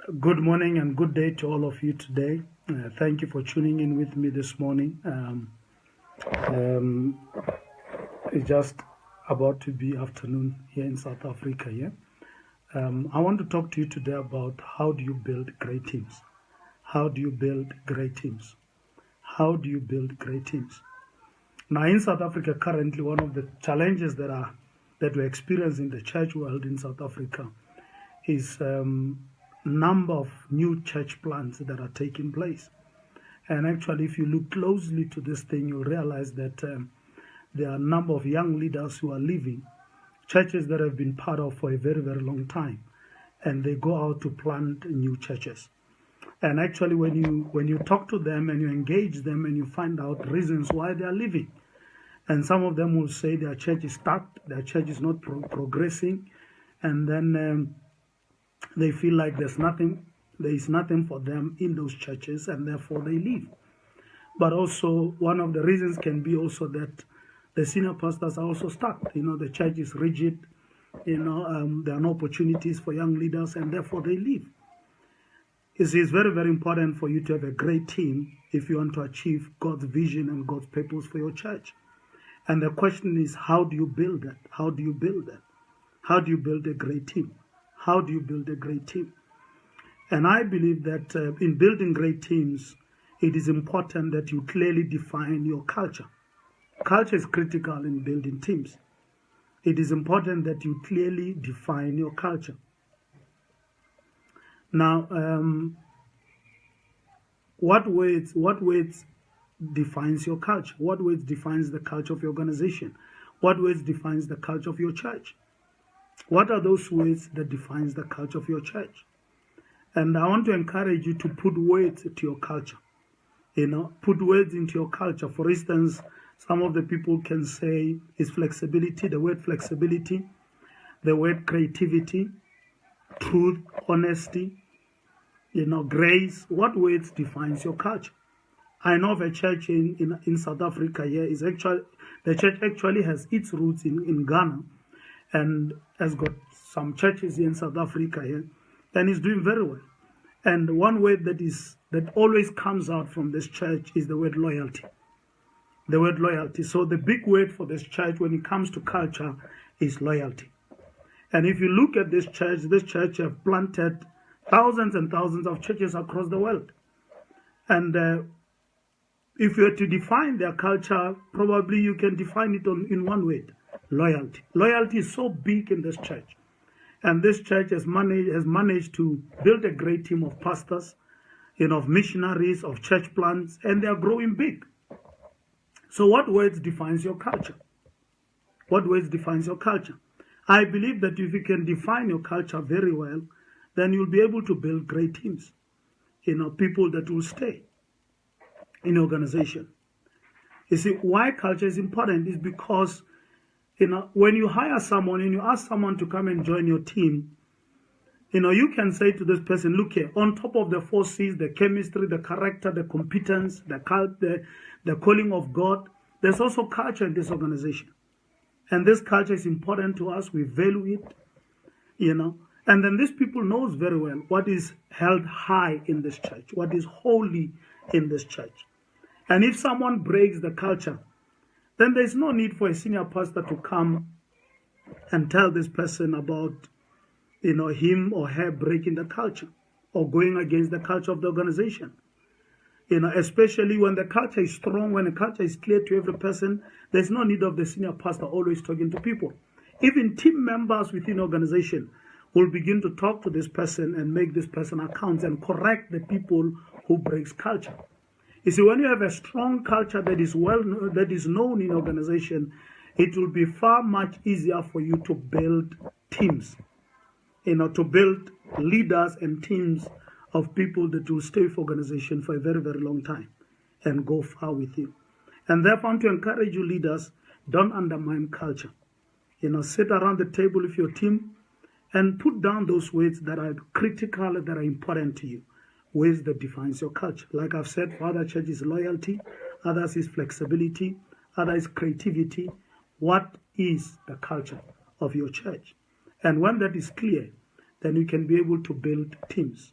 Good morning and good day to all of you today. Thank you for tuning in with me this morning. Um, it's just about to be afternoon here in South Africa. Yeah, I want to talk to you today about how do you build great teams. How do you build great teams? How do you build great teams? Now, in South Africa, currently, one of the challenges that we experience in the church world in South Africa is number of new church plants that are taking place. And actually, if you look closely to this thing, you'll realize that there are a number of young leaders who are leaving churches that have been part of for a very, very long time, and they go out to plant new churches. And actually, when you talk to them and you engage them and you find out reasons why they are leaving, and some of them will say their church is stuck, their church is not progressing, and then they feel like there is nothing for them in those churches, and therefore they leave. But also, one of the reasons can be also that the senior pastors are also stuck. The church is rigid. There are no opportunities for young leaders, and therefore they leave. It is very, very important for you to have a great team if you want to achieve God's vision and God's purpose for your church. And the question is, how do you build that? How do you build that? How do you build a great team? How do you build a great team? And I believe that in building great teams, it is important that you clearly define your culture. Culture is critical in building teams. It is important that you clearly define your culture. Now, what words defines your culture? What words defines the culture of your organization? What words defines the culture of your church? What are those words that defines the culture of your church? And I want to encourage you to put words to your culture. Put words into your culture. For instance, some of the people can say is flexibility, the word flexibility, the word creativity, truth, honesty, grace. What words defines your culture? I know of a church in South Africa here. The church actually has its roots in Ghana and has got some churches here in South Africa here and is doing very well. And one word that always comes out from this church is the word loyalty. The word loyalty. So the big word for this church when it comes to culture is loyalty. And if you look at this church have planted thousands and thousands of churches across the world. And if you were to define their culture, probably you can define it in one word: loyalty. Loyalty is so big in this church. And this church has managed to build a great team of pastors, of missionaries, of church plants, and they are growing big. So what words defines your culture? What words defines your culture? I believe that if you can define your culture very well, then you'll be able to build great teams, people that will stay in your organization. You see, why culture is important is because when you hire someone and you ask someone to come and join your team, you can say to this person, look here, on top of the 4 C's, the chemistry, the character, the competence, the calling of God, there's also culture in this organization. And this culture is important to us. We value it, And then these people knows very well what is held high in this church, what is holy in this church. And if someone breaks the culture, then there's no need for a senior pastor to come and tell this person about, him or her breaking the culture or going against the culture of the organization. Especially when the culture is strong, when the culture is clear to every person, there's no need of the senior pastor always talking to people. Even team members within the organization will begin to talk to this person and make this person accounts and correct the people who breaks culture. You see, when you have a strong culture that is known in organization, it will be far much easier for you to build teams, to build leaders and teams of people that will stay with organization for a very, very long time and go far with you. And therefore, I want to encourage you leaders, don't undermine culture. Sit around the table with your team and put down those words that are critical, that are important to you. Ways that defines your culture. Like I've said, for other churches, loyalty, others is flexibility, others is creativity. What is the culture of your church? And when that is clear, then you can be able to build teams.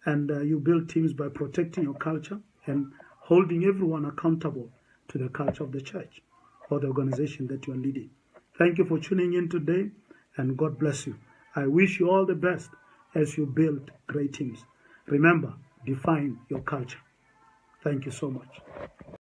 And you build teams by protecting your culture and holding everyone accountable to the culture of the church or the organization that you are leading. Thank you for tuning in today, and God bless you. I wish you all the best as you build great teams. Remember, define your culture. Thank you so much.